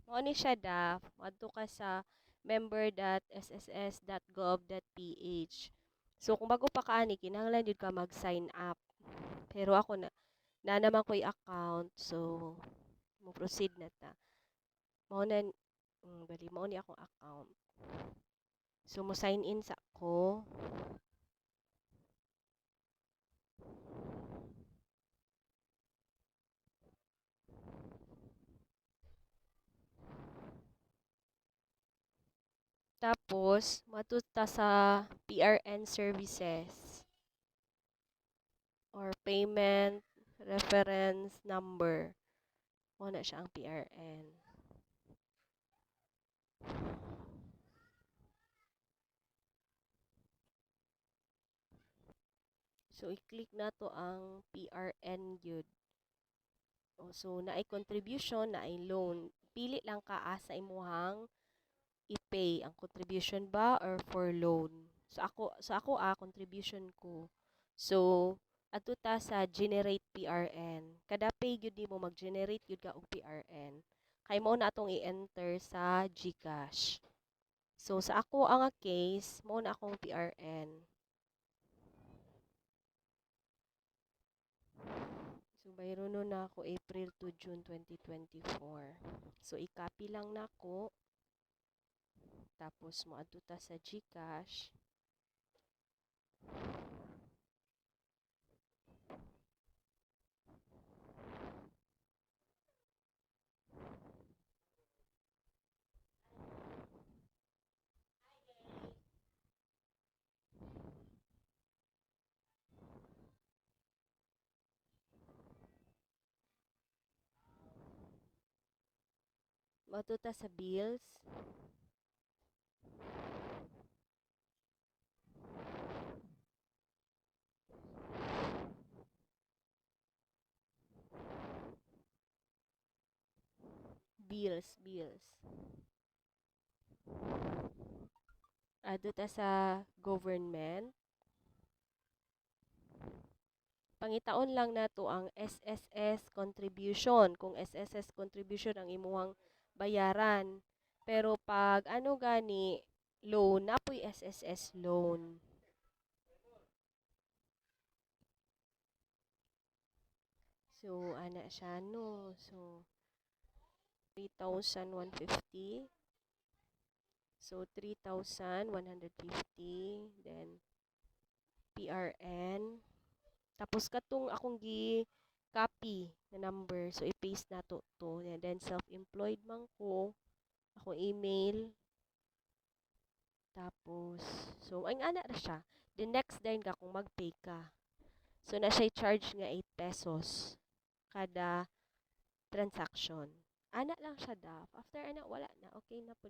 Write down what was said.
Mao ni siya daf, adto ka sa member.sss.gov.ph. So kung bago pa ka ani kinahanglan jud ka mag-sign up. Pero ako na naman ko'y account, so mo proceed na ta. Mao na bali mao ni akong account. So mo sign in sa ako. Tapos matuta sa PRN services or payment reference number. Mao na siya ang PRN. So i-click na to ang PRN gyud. So naay contribution, naay loan. Pili lang ka asa imuhang i-pay ang contribution ba or for loan. So ako contribution ko. So adto ta sa generate PRN. Kada pay gyud nimo mag-generate gyud ka og PRN. Kay mo na atong i-enter sa GCash. So sa ako ang case, mo na akong PRN. So bayro no na ako April to June 2024. So i-copy lang nako. Tapos moadto ta sa GCash. Moadto ta sa bills. Bills. Adto ta sa government. Pangitaon lang nato ang SSS contribution. Kung SSS contribution ang imuhang bayaran. Pero pag ano gani loan, napoy SSS loan. So ana siya no. So 3,150. So 3,150 then PRN. Tapos katong akong copy na number. So i-paste na to. And then self-employed man ko. Ako email. Tapos so ang ana ra siya. The next din ka kung mag-pay ka. So na siya charge nga 8 pesos kada transaction. Ana lang siya daf. After ana wala na. Okay na po